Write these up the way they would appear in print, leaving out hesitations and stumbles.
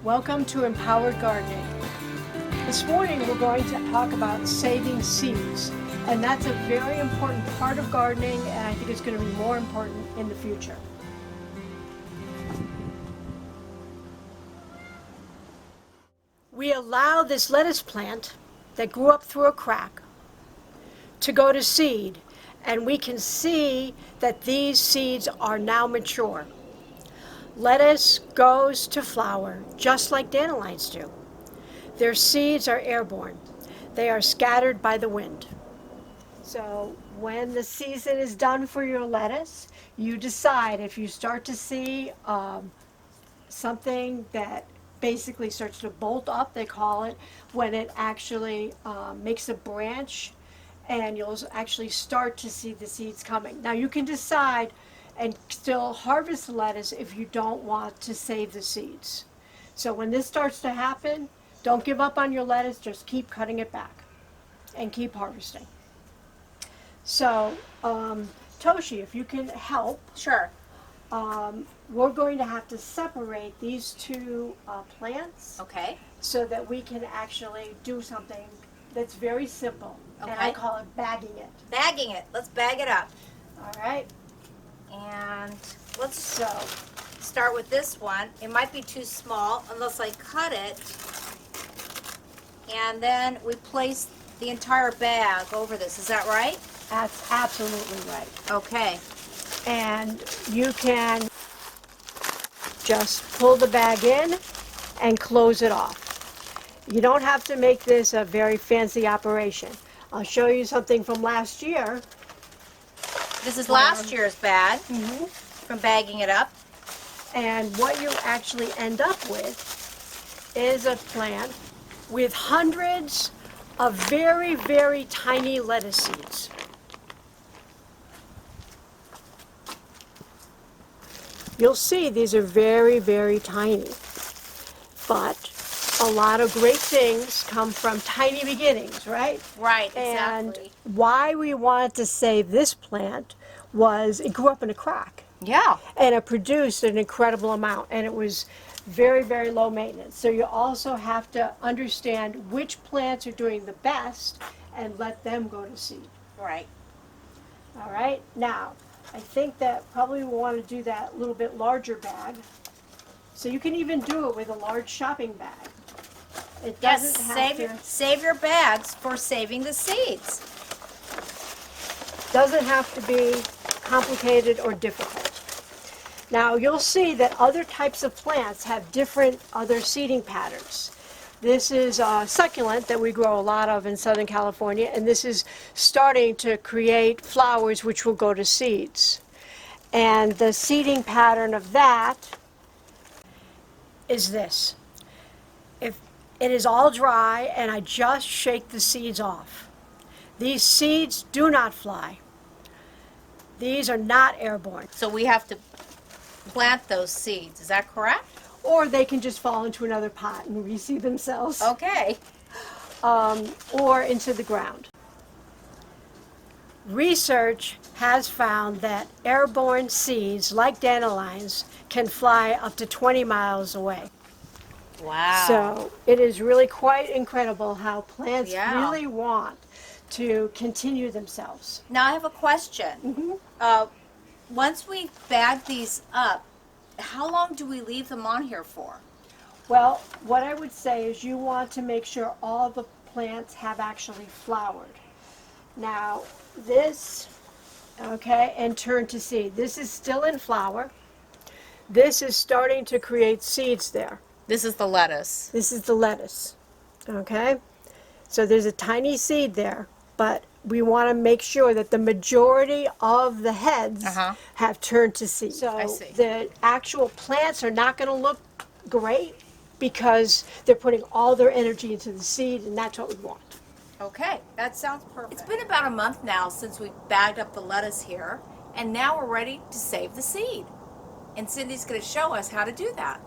Welcome to Empowered Gardening. This morning we're going to talk about saving seeds, and that's a very important part of gardening, and I think it's going to be more important in the future. We allow this lettuce plant that grew up through a crack to go to seed, and we can see that these seeds are now mature. Lettuce goes to flower just like dandelions do. Their seeds are airborne. They are scattered by the wind. So when the season is done for your lettuce, you decide if you start to see something that basically starts to bolt up, they call it, when it actually makes a branch, and you'll actually start to see the seeds coming. Now you can decide and still harvest the lettuce if you don't want to save the seeds. So when this starts to happen, don't give up on your lettuce, just keep cutting it back and keep harvesting. So, Toshi, if you can help. Sure. We're going to have to separate these two plants. Okay. So that we can actually do something that's very simple. Okay. And I call it bagging it. Bagging it. Let's bag it up. All right. And let's start with this one. It might be too small unless I cut it. And then we place the entire bag over this. Is that right? That's absolutely right. Okay. And you can just pull the bag in and close it off. You don't have to make this a very fancy operation. I'll show you something from last year. This is last year's bag from bagging it up. And what you actually end up with is a plant with hundreds of very, very tiny lettuce seeds. You'll see these are very, very tiny, but a lot of great things come from tiny beginnings, right? Right, And exactly. why we wanted to save this plant was it grew up in a crack. Yeah. And it produced an incredible amount, and it was very, very low maintenance. So you also have to understand which plants are doing the best and let them go to seed. Right. All right, now I think that probably we'll want to do that a little bit larger bag. So you can even do it with a large shopping bag. It doesn't Save your bags for saving the seeds. Doesn't have to be complicated or difficult. Now you'll see that other types of plants have different other seeding patterns. This is a succulent that we grow a lot of in Southern California, and this is starting to create flowers which will go to seeds. And the seeding pattern of that is this. If it is all dry and I just shake the seeds off, these seeds do not fly. These are not airborne. So we have to plant those seeds. Is that correct? Or they can just fall into another pot and reseed themselves. Okay. Or into the ground. Research has found that airborne seeds, like dandelions, can fly up to 20 miles away. Wow. So it is really quite incredible how plants Yeah. really want to continue themselves. Now I have a question. Once we bag these up, how long do we leave them on here for? Well, what I would say is you want to make sure all the plants have actually flowered. Now this, okay, and turn to seed. This is still in flower. This is starting to create seeds there. This is the lettuce. This is the lettuce, okay? So there's a tiny seed there, but we want to make sure that the majority of the heads have turned to seed. So I see. the actual plants are not going to look great because they're putting all their energy into the seed, and that's what we want. Okay, that sounds perfect. It's been about a month now since we bagged up the lettuce here, and now we're ready to save the seed. And Cindy's going to show us how to do that.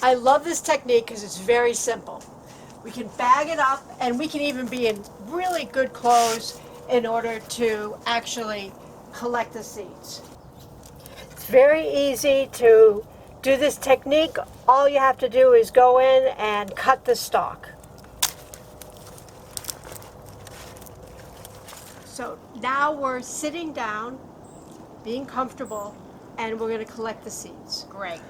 I love this technique because it's very simple. We can bag it up, and we can even be in really good clothes in order to actually collect the seeds. It's very easy to do this technique, all you have to do is go in and cut the stalk. So now we're sitting down, being comfortable, and we're going to collect the seeds. Great.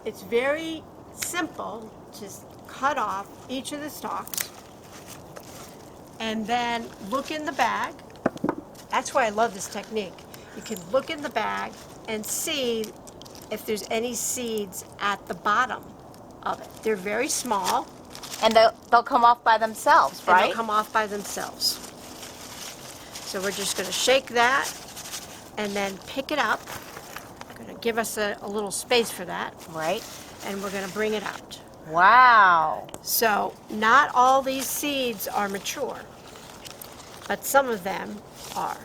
It's very simple. Just cut off each of the stalks and then look in the bag. That's why I love this technique. You can look in the bag and see if there's any seeds at the bottom of it. They're very small. And they'll come off by themselves, right? And they'll come off by themselves. So we're just going to shake that and then pick it up. I'm going to give us a little space for that. Right. And we're going to bring it out. Wow. So not all these seeds are mature, but some of them are.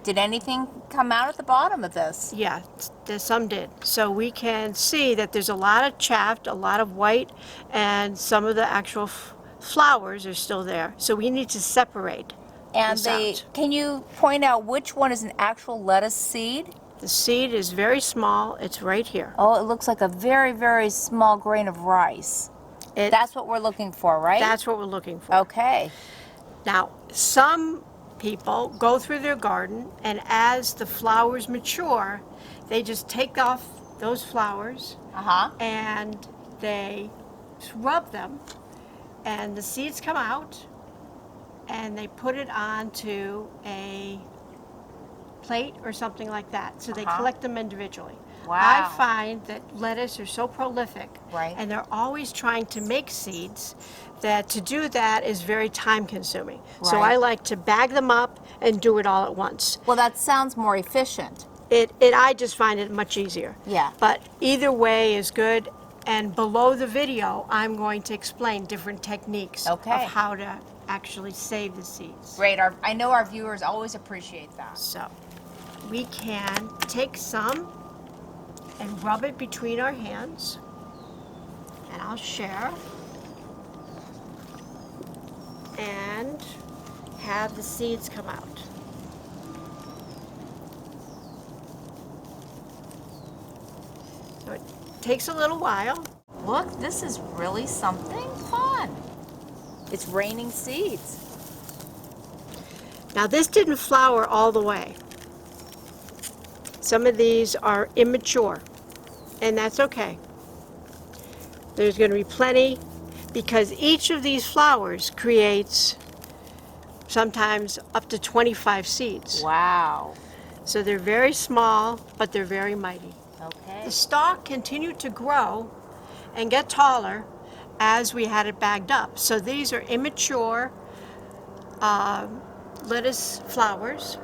Did anything come out at the bottom of this? Yeah, some did. So we can see that there's a lot of chaff, a lot of white, and some of the actual flowers are still there. So we need to separate And this out. can you point out which one is an actual lettuce seed? The seed is very small. It's right here. Oh, it looks like a very, very small grain of rice. That's what we're looking for, right? That's what we're looking for. Okay. Now, some people go through their garden, and as the flowers mature, they just take off those flowers and they rub them, and the seeds come out, and they put it onto a plate or something like that. So they collect them individually. Wow. I find that lettuce are so prolific, Right. and they're always trying to make seeds, that to do that is very time consuming. So Right. I like to bag them up and do it all at once. Well, that sounds more efficient. I just find it much easier. Yeah. But either way is good. And below the video, I'm going to explain different techniques Okay. of how to actually save the seeds. Great. I know our viewers always appreciate that. So we can take some and rub it between our hands. And I'll share. And have the seeds come out. So it takes a little while. Look, this is really something fun. It's raining seeds. Now this didn't flower all the way. Some of these are immature, and that's okay. There's going to be plenty, because each of these flowers creates sometimes up to 25 seeds. Wow. So they're very small, but they're very mighty. Okay. The stalk continued to grow and get taller as we had it bagged up. So these are immature lettuce flowers,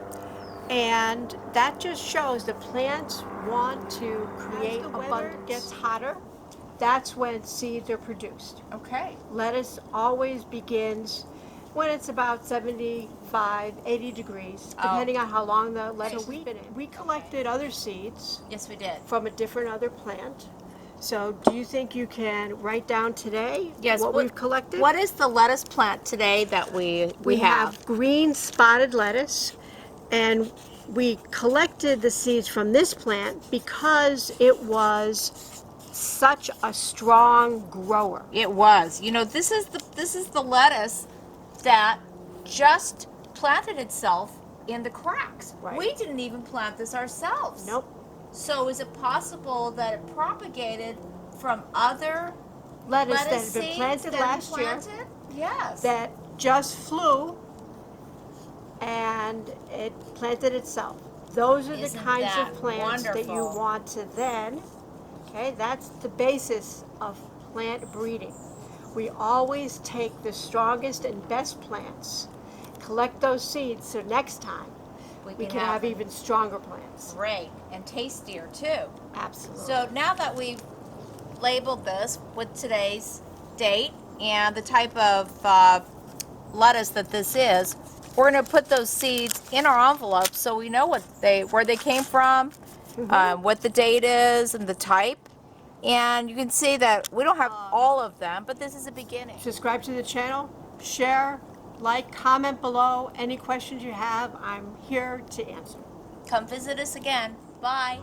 and that just shows the plants want to create abundance. As the weather gets hotter, that's when seeds are produced. Okay. Lettuce always begins when it's about 75, 80 degrees, depending on how long the lettuce has been in. We collected other seeds Yes, we did. from a different other plant. So do you think you can write down today Yes. what we've collected? What is the lettuce plant today that we have green spotted lettuce, and we collected the seeds from this plant because it was such a strong grower. It was. You know, this is the lettuce that just planted itself in the cracks. Right. We didn't even plant this ourselves. Nope. So is it possible that it propagated from other Lettuce that had seeds been planted last year Yes. that just flew and it planted itself. Those are the Isn't kinds that of plants that you wonderful? want to then, okay, that's the basis of plant breeding. We always take the strongest and best plants, collect those seeds, so next time we can have even stronger plants. great and tastier too. Absolutely. So now that we've labeled this with today's date and the type of lettuce that this is, we're going to put those seeds in our envelopes so we know where they came from, what the date is, and the type. And you can see that we don't have all of them, but this is a beginning. Subscribe to the channel, share, like, comment below. Any questions you have, I'm here to answer. Come visit us again. Bye.